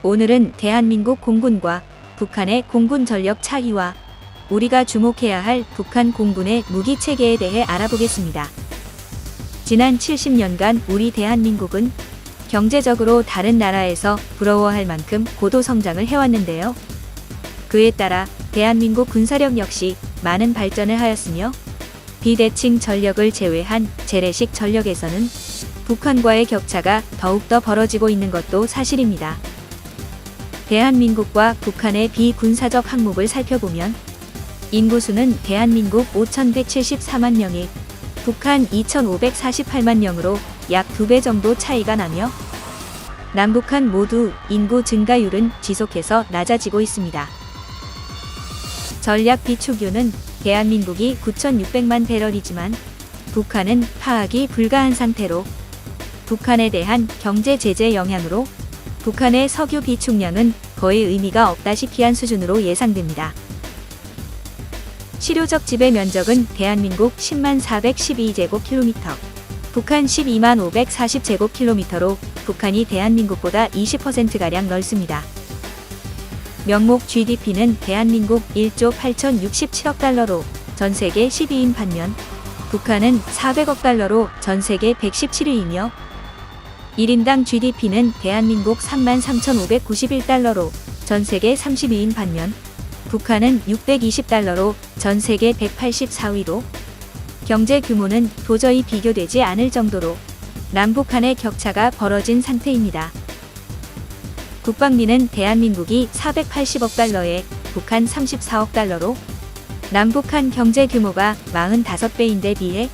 오늘은 대한민국 공군과 북한의 공군 전력 차이와 우리가 주목해야 할 북한 공군의 무기 체계에 대해 알아보겠습니다. 지난 70년간 우리 대한민국은 경제적으로 다른 나라에서 부러워할 만큼 고도 성장을 해왔는데요. 그에 따라 대한민국 군사력 역시 많은 발전을 하였으며 비대칭 전력을 제외한 재래식 전력에서는 북한과의 격차가 더욱더 벌어지고 있는 것도 사실입니다. 대한민국과 북한의 비군사적 항목을 살펴보면 인구수는 대한민국 5,174만 명에 북한 2,548만 명으로 약 2배 정도 차이가 나며 남북한 모두 인구 증가율은 지속해서 낮아지고 있습니다. 전략 비축유는 대한민국이 9,600만 배럴이지만 북한은 파악이 불가한 상태로 북한에 대한 경제 제재 영향으로 북한의 석유 비축량은 거의 의미가 없다시피 한 수준으로 예상됩니다. 실효적 지배 면적은 대한민국 10만 412제곱킬로미터, 북한 12만 540제곱킬로미터로 북한이 대한민국보다 20%가량 넓습니다. 명목 GDP는 대한민국 1조 8,067억 달러로 전 세계 12위인 반면 북한은 400억 달러로 전 세계 117위이며 1인당 GDP는 대한민국 3만 3,591달러로 전 세계 30위인 반면 북한은 620달러로 전 세계 184위로 경제 규모는 도저히 비교되지 않을 정도로 남북한의 격차가 벌어진 상태입니다. 국방비는 대한민국이 480억 달러에 북한 34억 달러로 남북한 경제 규모가 45배인데 비해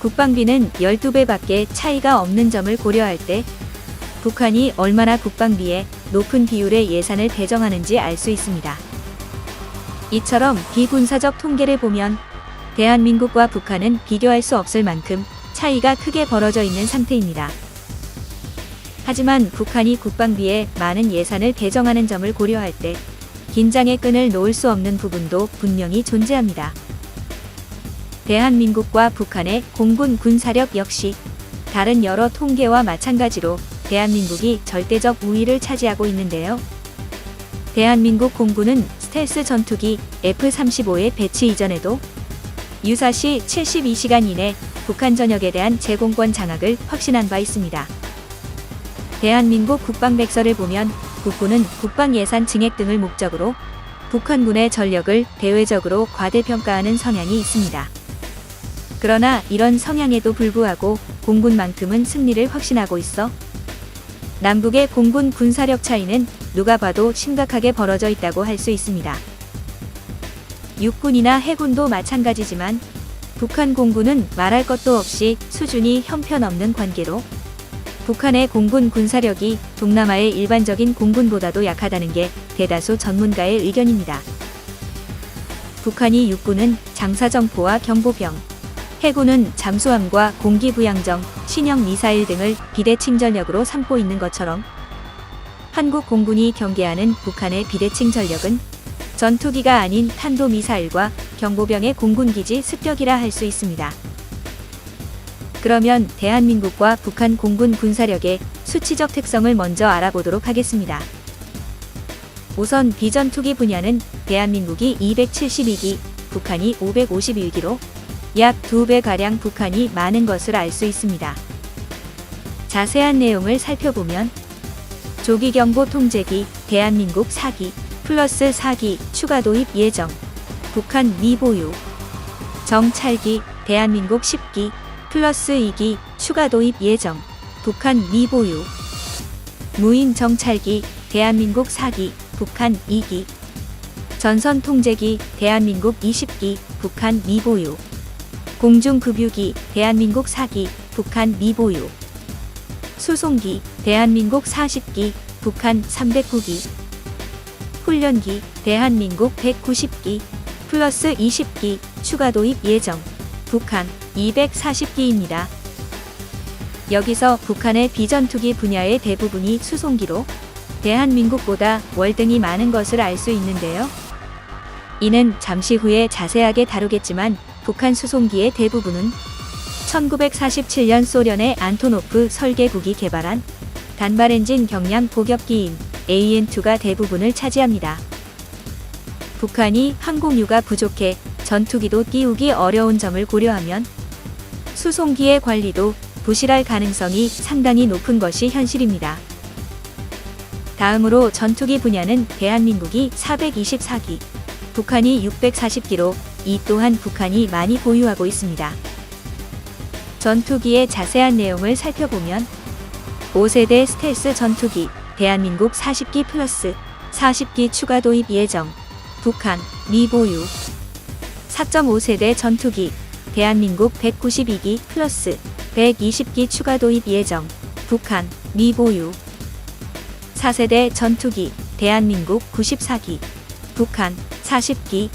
국방비는 12배밖에 차이가 없는 점을 고려할 때 북한이 얼마나 국방비에 높은 비율의 예산을 배정하는지 알 수 있습니다. 이처럼 비군사적 통계를 보면 대한민국과 북한은 비교할 수 없을 만큼 차이가 크게 벌어져 있는 상태입니다. 하지만 북한이 국방비에 많은 예산을 배정하는 점을 고려할 때 긴장의 끈을 놓을 수 없는 부분도 분명히 존재합니다. 대한민국과 북한의 공군 군사력 역시 다른 여러 통계와 마찬가지로 대한민국이 절대적 우위를 차지하고 있는데요. 대한민국 공군은 스텔스 전투기 F-35의 배치 이전에도 유사시 72시간 이내 북한 전역에 대한 제공권 장악을 확신한 바 있습니다. 대한민국 국방백서를 보면 국군은 국방예산 증액 등을 목적으로 북한군의 전력을 대외적으로 과대평가하는 성향이 있습니다. 그러나 이런 성향에도 불구하고 공군만큼은 승리를 확신하고 있어 남북의 공군 군사력 차이는 누가 봐도 심각하게 벌어져 있다고 할 수 있습니다. 육군이나 해군도 마찬가지지만 북한 공군은 말할 것도 없이 수준이 형편없는 관계로 북한의 공군 군사력이 동남아의 일반적인 공군보다도 약하다는 게 대다수 전문가의 의견입니다. 북한이 육군은 장사정포와 경보병, 해군은 잠수함과 공기부양정, 신형 미사일 등을 비대칭 전력으로 삼고 있는 것처럼 한국 공군이 경계하는 북한의 비대칭 전력은 전투기가 아닌 탄도미사일과 경보병의 공군기지 습격이라 할 수 있습니다. 그러면 대한민국과 북한 공군 군사력의 수치적 특성을 먼저 알아보도록 하겠습니다. 우선 비전투기 분야는 대한민국이 272기, 북한이 551기로 약 2배가량 북한이 많은 것을 알 수 있습니다. 자세한 내용을 살펴보면 조기경보 통제기 대한민국 4기 플러스 4기 추가 도입 예정, 북한 미보유. 정찰기 대한민국 10기 플러스 2기 추가 도입 예정, 북한 미보유. 무인 정찰기 대한민국 4기, 북한 2기. 전선 통제기 대한민국 20기, 북한 미보유. 공중급유기 대한민국 4기, 북한 미보유. 수송기 대한민국 40기, 북한 309기. 훈련기 대한민국 190기 플러스 20기 추가 도입 예정, 북한 240기입니다. 여기서 북한의 비전투기 분야의 대부분이 수송기로 대한민국보다 월등히 많은 것을 알 수 있는데요. 이는 잠시 후에 자세하게 다루겠지만 북한 수송기의 대부분은 1947년 소련의 안토노프 설계국이 개발한 단발 엔진 경량 포격기인 AN2가 대부분을 차지합니다. 북한이 항공유가 부족해 전투기도 띄우기 어려운 점을 고려하면 수송기의 관리도 부실할 가능성이 상당히 높은 것이 현실입니다. 다음으로 전투기 분야는 대한민국이 424기, 북한이 640기로 이 또한 북한이 많이 보유하고 있습니다. 전투기의 자세한 내용을 살펴보면 5세대 스텔스 전투기, 대한민국 40기 플러스 40기 추가 도입 예정, 북한, 미보유. 4.5세대 전투기, 대한민국 192기 플러스 120기 추가 도입 예정, 북한, 미보유. 4세대 전투기, 대한민국 94기, 북한, 40기.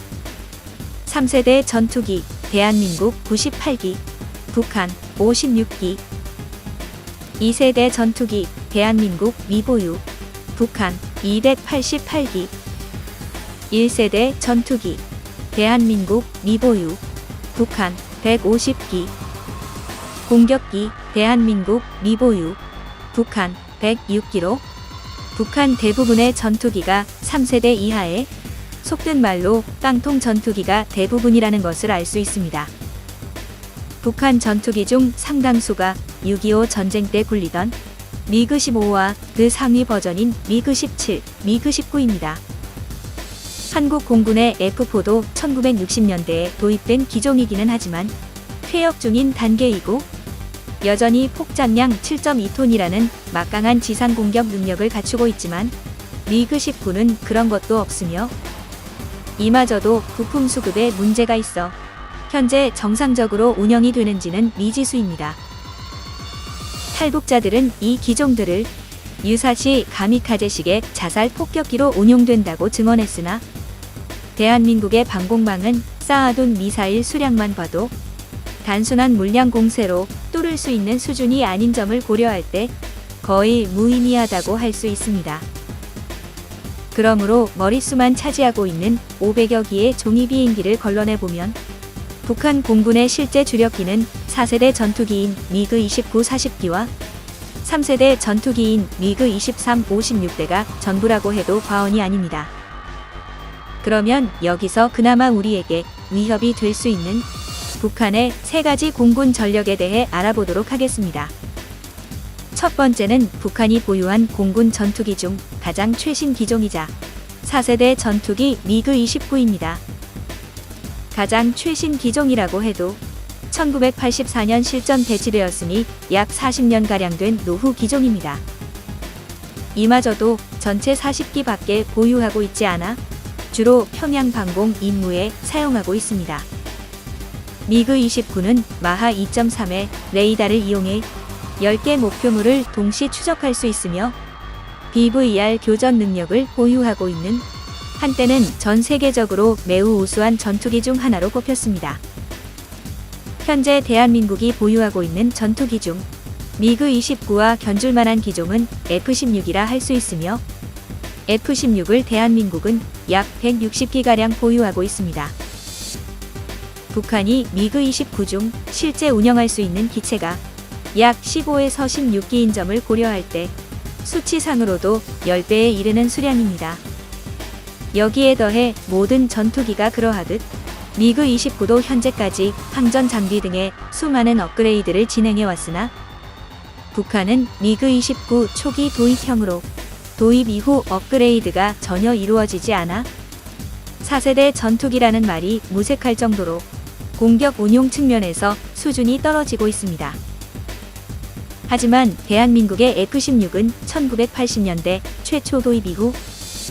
3세대 전투기, 대한민국 98기, 북한, 56기. 2세대 전투기, 대한민국 미보유, 북한, 288기. 1세대 전투기, 대한민국 미보유, 북한, 150기. 공격기, 대한민국 미보유, 북한, 106기로. 북한 대부분의 전투기가 3세대 이하에, 속된 말로 깡통 전투기가 대부분이라는 것을 알 수 있습니다. 북한 전투기 중 상당수가 6.25 전쟁 때 굴리던 미그-15와 그 상위 버전인 미그-17, 미그-19입니다. 한국 공군의 F4도 1960년대에 도입된 기종이기는 하지만 퇴역 중인 단계이고 여전히 폭장량 7.2톤이라는 막강한 지상 공격 능력을 갖추고 있지만 미그-19는 그런 것도 없으며 이마저도 부품 수급에 문제가 있어 현재 정상적으로 운영이 되는지는 미지수입니다. 탈북자들은 이 기종들을 유사시 가미카제식의 자살 폭격기로 운용된다고 증언했으나 대한민국의 방공망은 쌓아둔 미사일 수량만 봐도 단순한 물량 공세로 뚫을 수 있는 수준이 아닌 점을 고려할 때 거의 무의미하다고 할 수 있습니다. 그러므로 머릿수만 차지하고 있는 500여 기의 종이 비행기를 걸러내보면 북한 공군의 실제 주력기는 4세대 전투기인 미그-29 40기와 3세대 전투기인 미그-23 56대가 전부라고 해도 과언이 아닙니다. 그러면 여기서 그나마 우리에게 위협이 될 수 있는 북한의 세 가지 공군 전력에 대해 알아보도록 하겠습니다. 첫 번째는 북한이 보유한 공군 전투기 중 가장 최신 기종이자 4세대 전투기 미그-29입니다. 가장 최신 기종이라고 해도 1984년 실전 배치되었으니 약 40년가량 된 노후 기종입니다. 이마저도 전체 40기밖에 보유하고 있지 않아 주로 평양 방공 임무에 사용하고 있습니다. 미그-29는 마하 2.3의 레이더를 이용해 10개 목표물을 동시 추적할 수 있으며 BVR 교전 능력을 보유하고 있는 한때는 전 세계적으로 매우 우수한 전투기 중 하나로 꼽혔습니다. 현재 대한민국이 보유하고 있는 전투기 중 미그-29와 견줄 만한 기종은 F-16이라 할 수 있으며 F-16을 대한민국은 약 160기가량 보유하고 있습니다. 북한이 미그-29 중 실제 운영할 수 있는 기체가 약 15에서 16기인 점을 고려할 때 수치상으로도 10배에 이르는 수량입니다. 여기에 더해 모든 전투기가 그러하듯 미그-29도 현재까지 항전 장비 등의 수많은 업그레이드를 진행해 왔으나 북한은 미그-29 초기 도입형으로 도입 이후 업그레이드가 전혀 이루어지지 않아 4세대 전투기라는 말이 무색할 정도로 공격 운용 측면에서 수준이 떨어지고 있습니다. 하지만 대한민국의 F-16은 1980년대 최초 도입 이후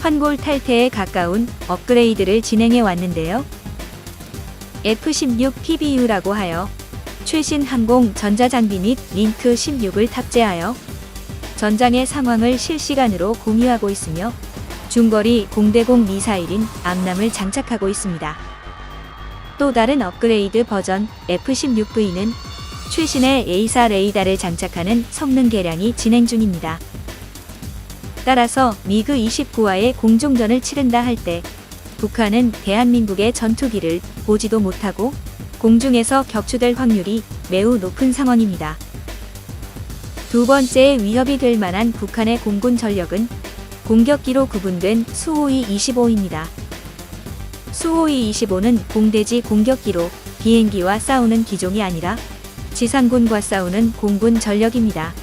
환골 탈태에 가까운 업그레이드를 진행해 왔는데요. F-16 PBU라고 하여 최신 항공 전자장비 및 링크 16을 탑재하여 전장의 상황을 실시간으로 공유하고 있으며 중거리 공대공 미사일인 암람을 장착하고 있습니다. 또 다른 업그레이드 버전 F-16V는 최신의 A4 레이더를 장착하는 성능 개량이 진행 중입니다. 따라서 미그-29와의 공중전을 치른다 할 때 북한은 대한민국의 전투기를 보지도 못하고 공중에서 격추될 확률이 매우 높은 상황입니다. 두 번째 위협이 될 만한 북한의 공군 전력은 공격기로 구분된 수호이-25입니다. 수호이-25는 공대지 공격기로 비행기와 싸우는 기종이 아니라 지상군과 싸우는 공군 전력입니다.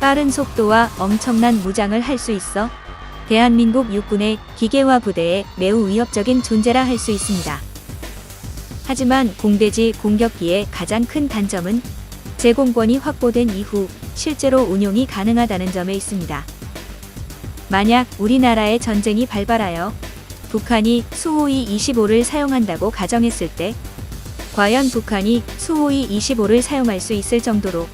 빠른 속도와 엄청난 무장을 할 수 있어 대한민국 육군의 기계화 부대에 매우 위협적인 존재라 할 수 있습니다. 하지만 공대지 공격기의 가장 큰 단점은 제공권이 확보된 이후 실제로 운용이 가능하다는 점에 있습니다. 만약 우리나라의 전쟁이 발발하여 북한이 수호이-25를 사용한다고 가정했을 때 과연 북한이 수호이-25를 사용할 수 있을 정도로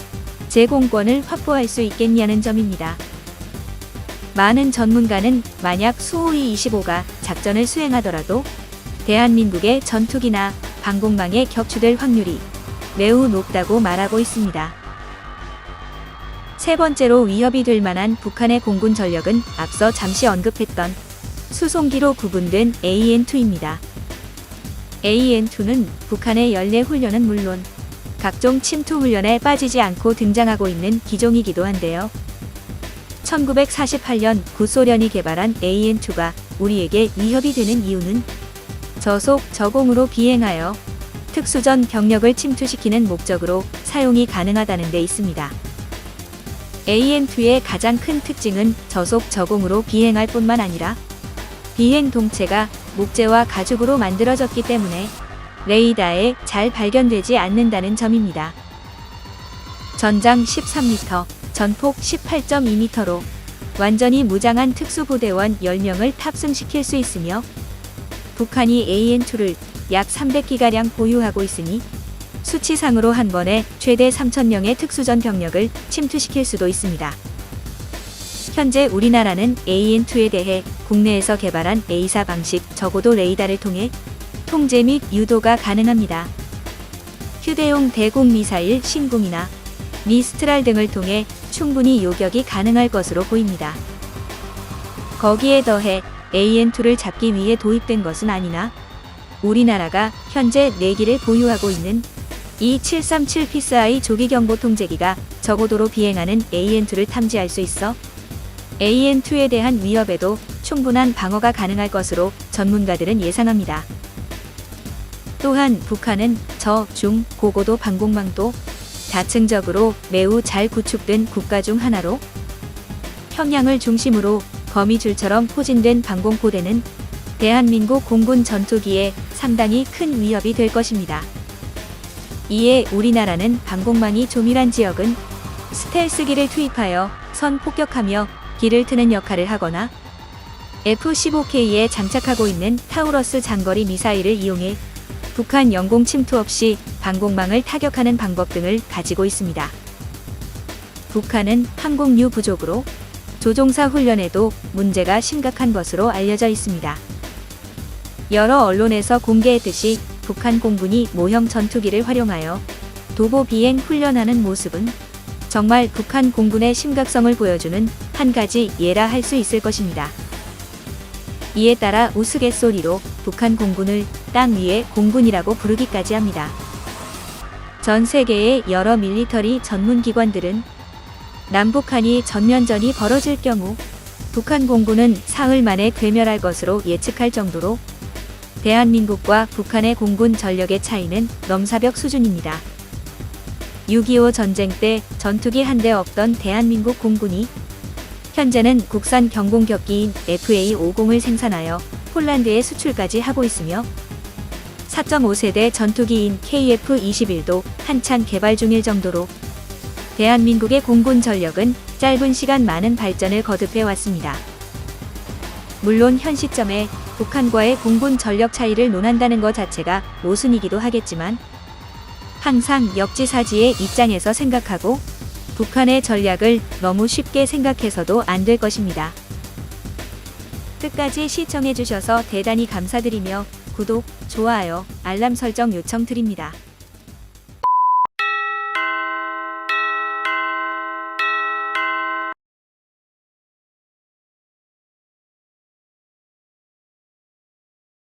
제공권을 확보할 수 있겠냐는 점입니다. 많은 전문가는 만약 수호이-25가 작전을 수행하더라도 대한민국의 전투기나 방공망에 격추될 확률이 매우 높다고 말하고 있습니다. 세 번째로 위협이 될 만한 북한의 공군 전력은 앞서 잠시 언급했던 수송기로 구분된 AN-2입니다. AN-2는 북한의 연례 훈련은 물론 각종 침투 훈련에 빠지지 않고 등장하고 있는 기종이기도 한데요. 1948년 구소련이 개발한 AN-2가 우리에게 위협이 되는 이유는 저속 저공으로 비행하여 특수전 병력을 침투시키는 목적으로 사용이 가능하다는 데 있습니다. AN-2의 가장 큰 특징은 저속 저공으로 비행할 뿐만 아니라 비행 동체가 목재와 가죽으로 만들어졌기 때문에 레이더에 잘 발견되지 않는다는 점입니다. 전장 13m, 전폭 18.2m로 완전히 무장한 특수부대원 10명을 탑승시킬 수 있으며 북한이 AN-2를 약 300기가량 보유하고 있으니 수치상으로 한 번에 최대 3,000명의 특수전 병력을 침투시킬 수도 있습니다. 현재 우리나라는 AN-2에 대해 국내에서 개발한 A4 방식 저고도 레이더를 통해 통제 및 유도가 가능합니다. 휴대용 대공 미사일 신궁이나 미스트랄 등을 통해 충분히 요격이 가능할 것으로 보입니다. 거기에 더해 AN-2를 잡기 위해 도입된 것은 아니나 우리나라가 현재 4기를 보유하고 있는 E737 PSI 조기경보 통제기가 저고도로 비행하는 AN-2를 탐지할 수 있어 AN-2에 대한 위협에도 충분한 방어가 가능할 것으로 전문가들은 예상합니다. 또한 북한은 저, 중, 고고도 방공망도 다층적으로 매우 잘 구축된 국가 중 하나로 평양을 중심으로 거미줄처럼 포진된 방공포대는 대한민국 공군 전투기에 상당히 큰 위협이 될 것입니다. 이에 우리나라는 방공망이 조밀한 지역은 스텔스기를 투입하여 선 폭격하며 길을 트는 역할을 하거나 F-15K에 장착하고 있는 타우러스 장거리 미사일을 이용해 북한 영공 침투 없이 방공망을 타격하는 방법 등을 가지고 있습니다. 북한은 항공유 부족으로 조종사 훈련에도 문제가 심각한 것으로 알려져 있습니다. 여러 언론에서 공개했듯이 북한 공군이 모형 전투기를 활용하여 도보 비행 훈련하는 모습은 정말 북한 공군의 심각성을 보여주는 한 가지 예라 할 수 있을 것입니다. 이에 따라 우스갯소리로 북한 공군을 땅 위의 공군이라고 부르기까지 합니다. 전 세계의 여러 밀리터리 전문 기관들은 남북한이 전면전이 벌어질 경우 북한 공군은 사흘 만에 괴멸할 것으로 예측할 정도로 대한민국과 북한의 공군 전력의 차이는 넘사벽 수준입니다. 6.25 전쟁 때 전투기 한 대 없던 대한민국 공군이 현재는 국산 경공격기인 FA-50을 생산하여 폴란드에 수출까지 하고 있으며 4.5세대 전투기인 KF-21도 한창 개발 중일 정도로 대한민국의 공군 전력은 짧은 시간 많은 발전을 거듭해 왔습니다. 물론 현 시점에 북한과의 공군 전력 차이를 논한다는 것 자체가 모순이기도 하겠지만 항상 역지사지의 입장에서 생각하고 북한의 전략을 너무 쉽게 생각해서도 안 될 것입니다. 끝까지 시청해주셔서 대단히 감사드리며 구독, 좋아요, 알람 설정 요청드립니다.